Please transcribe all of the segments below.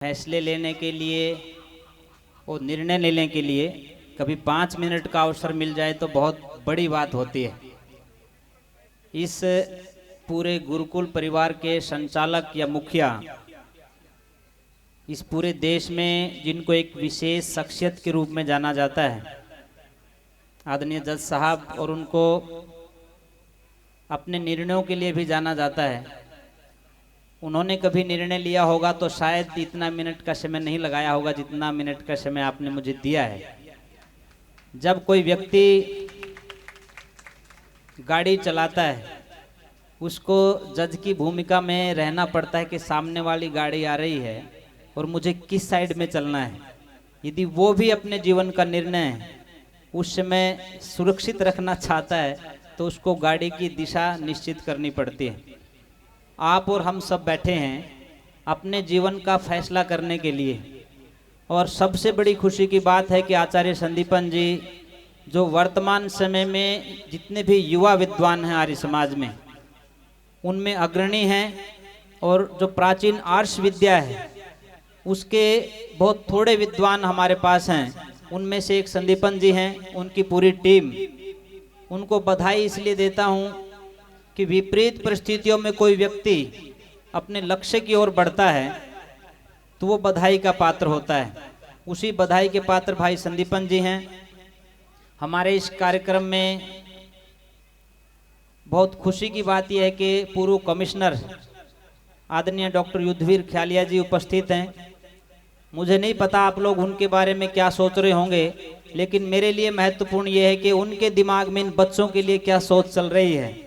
फैसले लेने के लिए और निर्णय लेने के लिए कभी 5 मिनट का अवसर मिल जाए तो बहुत बड़ी बात होती है। इस पूरे गुरुकुल परिवार के संचालक या मुखिया इस पूरे देश में जिनको एक विशेष शख्सियत के रूप में जाना जाता है, आदरणीय जज साहब, और उनको अपने निर्णयों के लिए भी जाना जाता है। उन्होंने कभी निर्णय लिया होगा तो शायद इतना मिनट का समय नहीं लगाया होगा जितना मिनट का समय आपने मुझे दिया है। जब कोई व्यक्ति गाड़ी चलाता है उसको जज की भूमिका में रहना पड़ता है कि सामने वाली गाड़ी आ रही है और मुझे किस साइड में चलना है। यदि वो भी अपने जीवन का निर्णय उस समय सुरक्षित रखना चाहता है तो उसको गाड़ी की दिशा निश्चित करनी पड़ती है। आप और हम सब बैठे हैं अपने जीवन का फैसला करने के लिए, और सबसे बड़ी खुशी की बात है कि आचार्य संदीपन जी जो वर्तमान समय में जितने भी युवा विद्वान हैं आर्य समाज में उनमें अग्रणी हैं, और जो प्राचीन आर्ष विद्या है उसके बहुत थोड़े विद्वान हमारे पास हैं। उनमें से एक संदीपन जी हैं, उनकी पूरी टीम। उनको बधाई इसलिए देता हूँ कि विपरीत परिस्थितियों में कोई व्यक्ति अपने लक्ष्य की ओर बढ़ता है तो वो बधाई का पात्र होता है। उसी बधाई के पात्र भाई संदीपन जी हैं। हमारे इस कार्यक्रम में बहुत खुशी की बात यह है कि पूर्व कमिश्नर आदरणीय डॉक्टर युद्धवीर ख्यालिया जी उपस्थित हैं। मुझे नहीं पता आप लोग उनके बारे में क्या सोच रहे होंगे, लेकिन मेरे लिए महत्वपूर्ण यह है कि उनके दिमाग में इन बच्चों के लिए क्या सोच चल रही है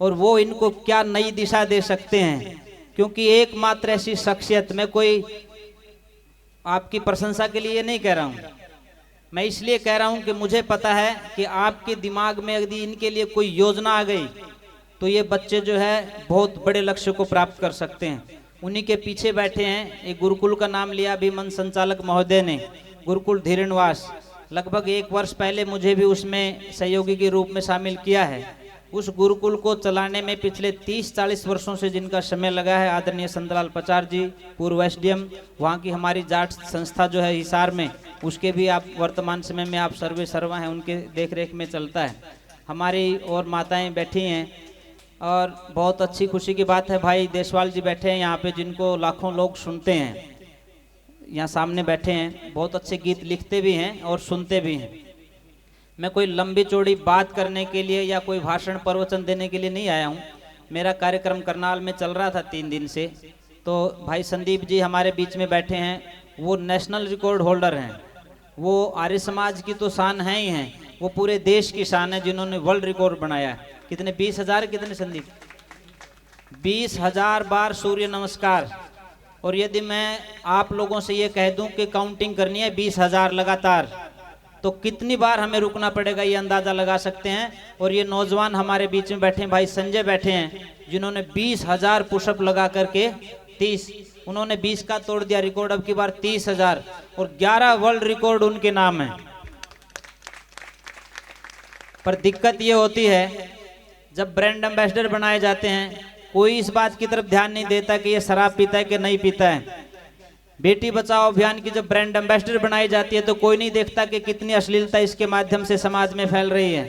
और वो इनको क्या नई दिशा दे सकते हैं। क्योंकि एकमात्र ऐसी शख्सियत, मैं कोई आपकी प्रशंसा के लिए नहीं कह रहा हूँ, मैं इसलिए कह रहा हूँ कि मुझे पता है कि आपके दिमाग में यदि इनके लिए कोई योजना आ गई तो ये बच्चे जो है बहुत बड़े लक्ष्य को प्राप्त कर सकते हैं। उन्हीं के पीछे बैठे हैं। एक गुरुकुल का नाम लिया अभी मन संचालक महोदय ने, गुरुकुल धीरेनवास। लगभग 1 वर्ष पहले मुझे भी उसमें सहयोगी के रूप में शामिल किया है। उस गुरुकुल को चलाने में पिछले 30-40 वर्षों से जिनका समय लगा है आदरणीय संतलाल पचार जी, पूर्व एसडीएम। वहाँ की हमारी जाट संस्था जो है हिसार में, उसके भी आप वर्तमान समय में आप सर्वे सर्वा हैं, उनके देखरेख में चलता है। हमारी और माताएं बैठी हैं, और बहुत अच्छी खुशी की बात है भाई देशवाल जी बैठे हैं यहाँ पे, जिनको लाखों लोग सुनते हैं। यहाँ सामने बैठे हैं, बहुत अच्छे गीत लिखते भी हैं और सुनते भी हैं। मैं कोई लंबी चौड़ी बात करने के लिए या कोई भाषण प्रवचन देने के लिए नहीं आया हूँ। मेरा कार्यक्रम करनाल में चल रहा था 3 दिन से, तो भाई संदीप जी हमारे बीच में बैठे हैं। वो नेशनल रिकॉर्ड होल्डर हैं। वो आर्य समाज की तो शान है ही हैं, वो पूरे देश की शान है जिन्होंने वर्ल्ड रिकॉर्ड बनाया। कितने 20,000 कितने संदीप 20,000 बार सूर्य नमस्कार। और यदि मैं आप लोगों से ये कह दूं कि काउंटिंग करनी है 20,000 लगातार तो कितनी बार हमें रुकना पड़ेगा ये अंदाजा लगा सकते हैं। और ये नौजवान हमारे बीच में बैठे हैं, भाई संजय बैठे हैं, जिन्होंने 20,000 पुशअप लगा करके 30, उन्होंने 20 का तोड़ दिया रिकॉर्ड, अब की बार 30,000, और 11 वर्ल्ड रिकॉर्ड उनके नाम है। पर दिक्कत ये होती है जब ब्रांड एम्बेसडर बनाए जाते हैं, कोई इस बात की तरफ ध्यान नहीं देता कि ये शराब पीता है कि नहीं पीता है। बेटी बचाओ अभियान की जब ब्रांड एम्बेसडर बनाई जाती है तो कोई नहीं देखता कि कितनी अश्लीलता इसके माध्यम से समाज में फैल रही है।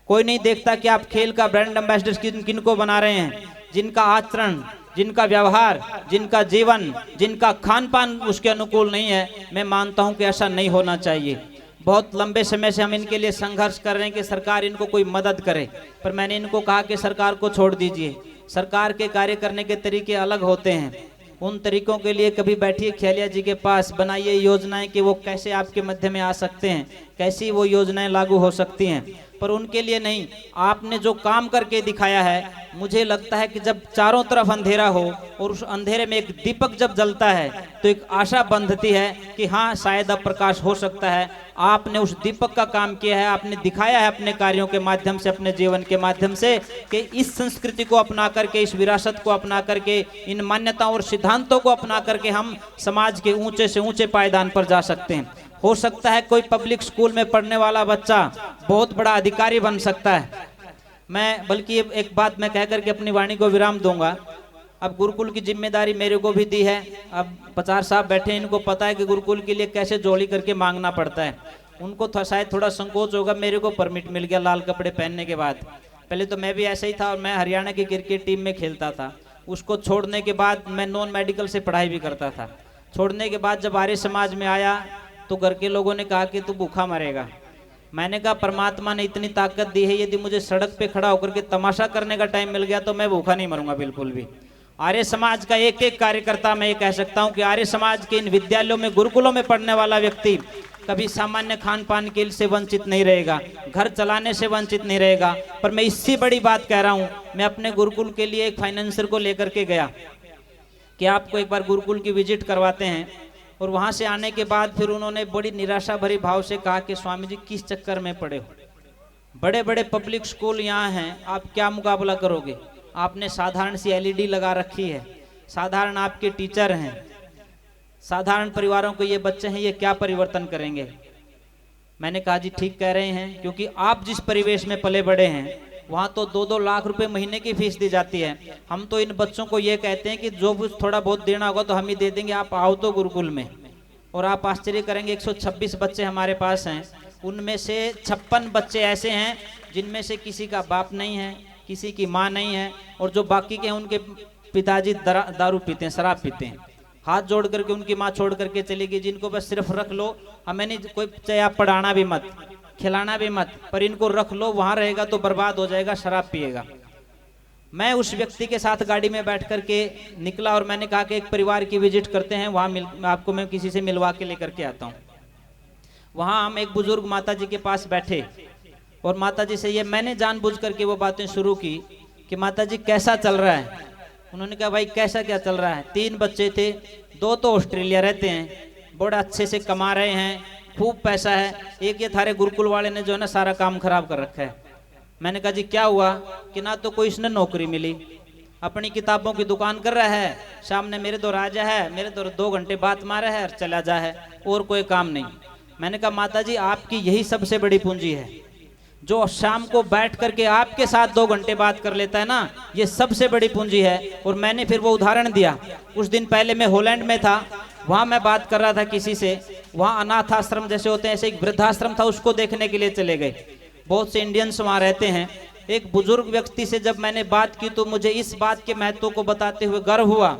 कोई नहीं देखता कि आप खेल का ब्रांड एम्बेसडर किनको बना रहे हैं, जिनका आचरण, जिनका व्यवहार, जिनका जीवन, जिनका खान पान उसके अनुकूल नहीं है। मैं मानता हूं कि ऐसा नहीं होना चाहिए। बहुत लंबे समय से हम इनके लिए संघर्ष कर रहे हैं कि सरकार इनको कोई मदद करे, पर मैंने इनको कहा कि सरकार को छोड़ दीजिए। सरकार के कार्य करने के तरीके अलग होते हैं। उन तरीकों के लिए कभी बैठिए ख्यालिया जी के पास, बनाइए योजनाएं कि वो कैसे आपके मध्य में आ सकते हैं, कैसी वो योजनाएं लागू हो सकती हैं। पर उनके लिए नहीं, आपने जो काम करके दिखाया है, मुझे लगता है कि जब चारों तरफ अंधेरा हो और उस अंधेरे में एक दीपक जब जलता है तो एक आशा बंधती है कि हाँ शायद अब प्रकाश हो सकता है। आपने उस दीपक का काम किया है, आपने दिखाया है अपने कार्यों के माध्यम से, अपने जीवन के माध्यम से, कि इस संस्कृति को अपना करके, इस विरासत को अपना करके, इन मान्यताओं और सिद्धांतों को अपना करके हम समाज के ऊंचे से ऊंचे पायदान पर जा सकते हैं। हो सकता है कोई पब्लिक स्कूल में पढ़ने वाला बच्चा बहुत बड़ा अधिकारी बन सकता है। मैं बल्कि एक बात मैं कह करके अपनी वाणी को विराम दूंगा। अब गुरुकुल की जिम्मेदारी मेरे को भी दी है। अब 50 साहब बैठे हैं, इनको पता है कि गुरुकुल के लिए कैसे जोड़ी करके मांगना पड़ता है। उनको शायद थोड़ा संकोच होगा, मेरे को परमिट मिल गया लाल कपड़े पहनने के बाद। पहले तो मैं भी ऐसे ही था और मैं हरियाणा की क्रिकेट टीम में खेलता था। उसको छोड़ने के बाद मैं नॉन मेडिकल से पढ़ाई भी करता था। छोड़ने के बाद जब आर्य समाज में आया तो घर के लोगों ने कहा कि तू भूखा मरेगा। मैंने कहा परमात्मा ने इतनी ताकत दी है, यदि मुझे सड़क पे खड़ा होकर के तमाशा करने का टाइम मिल गया तो मैं भूखा नहीं मरूंगा बिल्कुल भी। आर्य समाज का एक एक कार्यकर्ता मैं ये कह सकता हूं कि आर्य समाज के इन विद्यालयों में, गुरुकुलों में पढ़ने वाला व्यक्ति कभी सामान्य खान पान के से वंचित नहीं रहेगा, घर चलाने से वंचित नहीं रहेगा। पर मैं इससे बड़ी बात कह रहा हूं, मैं अपने गुरुकुल के लिए एक फाइनेंसर को लेकर के गया कि आपको एक बार गुरुकुल की विजिट करवाते हैं। और वहां से आने के बाद फिर उन्होंने बड़ी निराशा भरी भाव से कहा कि स्वामी जी किस चक्कर में पड़े हो, बड़े बड़े पब्लिक स्कूल यहाँ हैं, आप क्या मुकाबला करोगे? आपने साधारण सी एलईडी लगा रखी है, साधारण आपके टीचर हैं, साधारण परिवारों को ये बच्चे हैं, ये क्या परिवर्तन करेंगे? मैंने कहा जी ठीक कह रहे हैं, क्योंकि आप जिस परिवेश में पले बड़े हैं वहाँ तो 2-2 लाख रुपए महीने की फीस दी जाती है। हम तो इन बच्चों को ये कहते हैं कि जो कुछ थोड़ा बहुत देना होगा तो हम ही दे देंगे, आप आओ तो गुरुकुल में। और आप आश्चर्य करेंगे 126 बच्चे हमारे पास हैं, उनमें से 56 बच्चे ऐसे हैं जिनमें से किसी का बाप नहीं है, किसी की माँ नहीं है, और जो बाकी के हैं उनके पिताजी दारू पीते हैं, शराब पीते हैं। हाथ जोड़ करके उनकी माँ छोड़ करके चली गई, जिनको बस सिर्फ रख लो, हमें नहीं कोई, चाहे आप पढ़ाना भी मत, खिलाना भी मत, पर इनको रख लो, वहां रहेगा तो बर्बाद हो जाएगा, शराब पिएगा। मैं उस व्यक्ति के साथ गाड़ी में बैठ करके निकला और मैंने कहा कि एक परिवार की विजिट करते हैं, वहां आपको मैं किसी से मिलवा के लेकर के आता हूँ। वहां हम एक बुजुर्ग माता जी के पास बैठे और माता जी से ये मैंने जानबूझ करके वो बातें शुरू की कि माता जी कैसा चल रहा है? उन्होंने कहा भाई कैसा क्या चल रहा है? 3 बच्चे थे, 2 तो ऑस्ट्रेलिया रहते हैं, बड़ा अच्छे से कमा रहे हैं, खूब पैसा है, एक ये थारे गुरुकुल वाले ने जो है ना सारा काम खराब कर रखा है। मैंने कहा जी क्या हुआ? कि ना तो कोई इसने नौकरी मिली, अपनी किताबों की दुकान कर रहा है, सामने मेरे दो राजा है, मेरे दो 2 घंटे बात मारा है और चला जा है, और कोई काम नहीं। मैंने कहा माता जी आपकी यही सबसे बड़ी पूंजी है, जो शाम को बैठ करके आपके साथ 2 घंटे बात कर लेता है ना, ये सबसे बड़ी पूंजी है। और मैंने फिर वो उदाहरण दिया। कुछ दिन पहले मैं हॉलैंड में था, वहां मैं बात कर रहा था किसी से, वहां अनाथ आश्रम जैसे होते हैं ऐसे एक वृद्धाश्रम था, उसको देखने के लिए चले गए। बहुत से इंडियंस वहां रहते हैं। एक बुजुर्ग व्यक्ति से जब मैंने बात की तो मुझे इस बात के महत्व को बताते हुए गर्व हुआ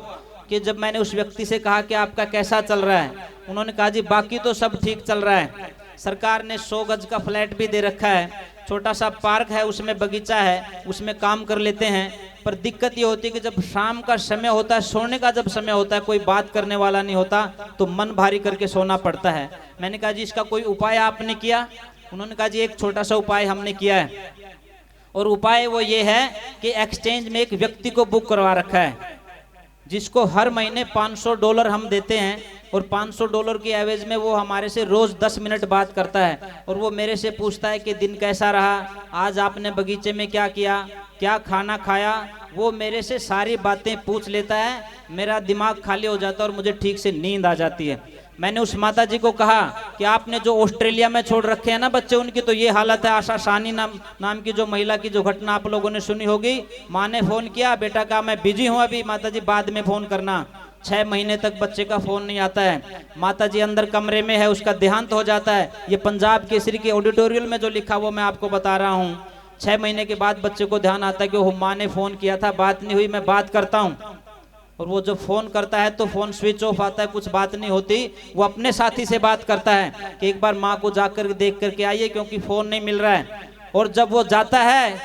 कि जब मैंने उस व्यक्ति से कहा कि आपका कैसा चल रहा है, उन्होंने कहा जी बाकी तो सब ठीक चल रहा है, सरकार ने 100 गज का फ्लैट भी दे रखा है, छोटा सा पार्क है, उसमें बगीचा है, उसमें काम कर लेते हैं। पर दिक्कत ये होती है कि जब शाम का समय होता है, सोने का जब समय होता है, कोई बात करने वाला नहीं होता, तो मन भारी करके सोना पड़ता है। मैंने कहा जी इसका कोई उपाय आपने किया? उन्होंने कहा जी एक छोटा सा उपाय हमने किया है, और उपाय वो ये है कि एक्सचेंज में एक व्यक्ति को बुक करवा रखा है, जिसको हर महीने $500 हम देते हैं, और $500 की एवरेज में वो हमारे से रोज 10 मिनट बात करता है। और वो मेरे से पूछता है कि दिन कैसा रहा, आज आपने बगीचे में क्या किया, क्या खाना खाया, वो मेरे से सारी बातें पूछ लेता है। मेरा दिमाग खाली हो जाता है और मुझे ठीक से नींद आ जाती है। मैंने उस माता जी को कहा कि आपने जो ऑस्ट्रेलिया में छोड़ रखे हैं ना बच्चे, उनकी तो ये हालत है। आशा सानी नाम की जो महिला की जो घटना आप लोगों ने सुनी होगी, माँ ने फोन किया, बेटा कहा मैं बिजी हूँ अभी, माता जी बाद में फोन करना। 6 महीने तक बच्चे का फोन नहीं आता है। माता जी अंदर कमरे में है, उसका देहांत हो जाता है। ये पंजाब केसरी के ऑडिटोरियल में जो लिखा वो मैं आपको बता रहा हूँ। 6 महीने के बाद बच्चे को ध्यान आता है कि वो माँ ने फोन किया था, बात नहीं हुई, मैं बात करता हूँ। और वो जब फोन करता है तो फोन स्विच ऑफ आता है, कुछ बात नहीं होती। वो अपने साथी से बात करता है कि एक बार माँ को जाकर देख करके आइए क्योंकि फोन नहीं मिल रहा है। और जब वो जाता है,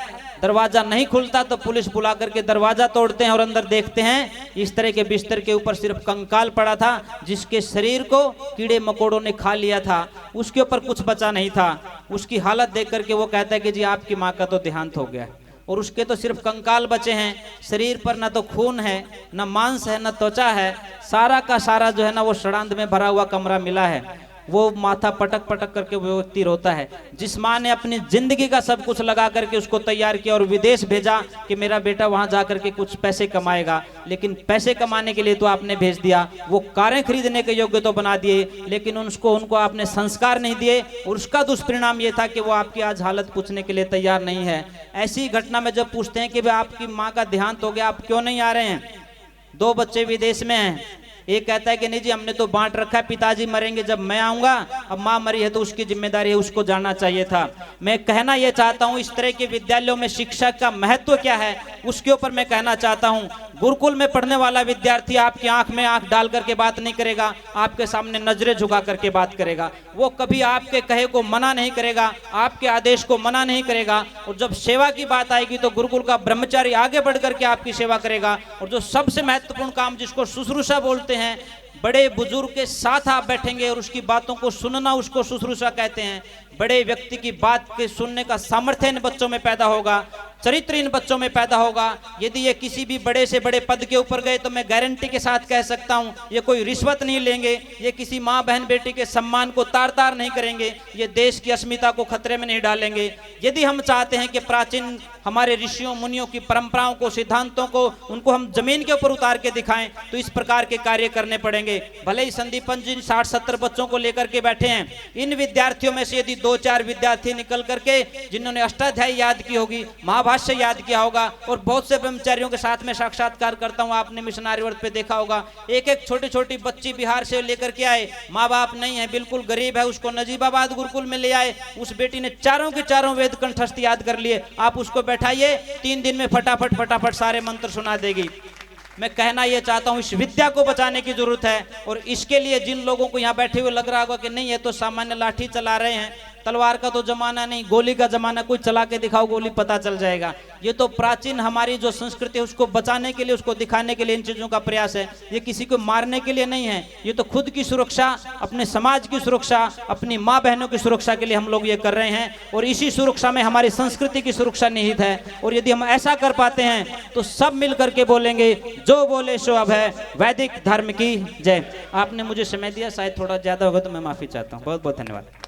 दरवाजा नहीं खुलता तो पुलिस बुला करके दरवाजा तोड़ते हैं और अंदर देखते हैं इस तरह के बिस्तर के ऊपर सिर्फ कंकाल पड़ा था, जिसके शरीर को कीड़े मकोड़ों ने खा लिया था, उसके ऊपर कुछ बचा नहीं था। उसकी हालत देख करके वो कहता है कि जी आपकी माँ का तो देहांत हो गया, और उसके तो सिर्फ कंकाल बचे हैं, शरीर पर ना तो खून है, ना मांस है, ना त्वचा है, सारा का सारा जो है ना वो षडांध में भरा हुआ कमरा मिला है। वो माथा पटक पटक करके वो व्यक्ति रोता है। जिस माँ ने अपनी जिंदगी का सब कुछ लगा करके उसको तैयार किया और विदेश भेजा कि मेरा बेटा वहां जा करके कुछ पैसे कमाएगा, लेकिन पैसे कमाने के लिए तो आपने भेज दिया, वो कारें खरीदने के योग्य तो बना दिए, लेकिन उनको आपने संस्कार नहीं दिए, और उसका दुष्परिणाम ये था कि वो आपकी आज हालत पूछने के लिए तैयार नहीं है। ऐसी घटना में जब पूछते हैं कि भाई आपकी माँ का देहांत हो गया, आप क्यों नहीं आ रहे हैं, 2 बच्चे विदेश में हैं। एक कहता है कि नहीं जी हमने तो बांट रखा है, पिताजी मरेंगे जब मैं आऊंगा, अब माँ मरी है तो उसकी जिम्मेदारी है, उसको जाना चाहिए था। मैं कहना यह चाहता हूं इस तरह के विद्यालयों में शिक्षा का महत्व क्या है उसके ऊपर मैं कहना चाहता हूं। गुरुकुल में पढ़ने वाला विद्यार्थी आपकी आंख में आंख डाल करके बात नहीं करेगा, आपके सामने नजरें झुका करके बात करेगा। वो कभी आपके कहे को मना नहीं करेगा, आपके आदेश को मना नहीं करेगा। और जब सेवा की बात आएगी तो गुरुकुल का ब्रह्मचारी आगे बढ़ करके आपकी सेवा करेगा। और जो सबसे महत्वपूर्ण काम जिसको शुश्रूषा बोलते हैं, बड़े बुजुर्ग के साथ आप बैठेंगे और उसकी बातों को सुनना, उसको शुश्रूषा कहते हैं। बड़े व्यक्ति की बात के सुनने का सामर्थ्य इन बच्चों में पैदा होगा, चरित्र इन बच्चों में पैदा होगा। यदि ये किसी भी बड़े से बड़े पद के ऊपर गए तो मैं गारंटी के साथ कह सकता हूं ये कोई रिश्वत नहीं लेंगे, ये किसी माँ बहन बेटी के सम्मान को तार तार नहीं करेंगे, ये देश की अस्मिता को खतरे में नहीं डालेंगे। यदि हम चाहते हैं कि प्राचीन हमारे ऋषियों मुनियों की परंपराओं को, सिद्धांतों को, उनको हम जमीन के ऊपर उतार के दिखाएं तो इस प्रकार के कार्य करने पड़ेंगे। भले ही संदीपन जी 60-70 बच्चों को लेकर के बैठे हैं, इन विद्यार्थियों में से यदि 2-4 विद्यार्थी निकल करके जिन्होंने अष्टाध्यायी याद की होगी, महाभाष्य याद किया होगा, और बहुत से ब्रह्मचारियों के साथ में साक्षात्कार करता हूं, आपने मिशनारी वर्ग पे देखा होगा, एक एक छोटी छोटी बच्ची बिहार से लेकर के आए, माँ बाप नहीं है, बिल्कुल गरीब है, उसको नजीबाबाद गुरुकुल में ले आए। उस बेटी ने चारों के चारों वेद कंठस्थ याद कर लिए। आप उसको बैठाइए, 3 दिन में फटाफट सारे मंत्र सुना देगी। मैं कहना यह चाहता हूं इस विद्या को बचाने की जरूरत है। और इसके लिए जिन लोगों को यहाँ बैठे हुए लग रहा होगा कि नहीं ये तो सामान्य लाठी चला रहे हैं, तलवार का तो जमाना नहीं, गोली का जमाना, कोई चला के दिखाओ गोली पता चल जाएगा। ये तो प्राचीन हमारी जो संस्कृति है उसको बचाने के लिए, उसको दिखाने के लिए इन चीजों का प्रयास है। ये किसी को मारने के लिए नहीं है, ये तो खुद की सुरक्षा, अपने समाज की सुरक्षा, अपनी माँ बहनों की सुरक्षा के लिए हम लोग ये कर रहे हैं। और इसी सुरक्षा में हमारी संस्कृति की सुरक्षा निहित है। और यदि हम ऐसा कर पाते हैं तो सब मिल करके बोलेंगे जो बोले सो अब है, वैदिक धर्म की जय। आपने मुझे समय दिया, शायद थोड़ा ज्यादा होगा तो मैं माफी चाहता हूँ। बहुत बहुत धन्यवाद।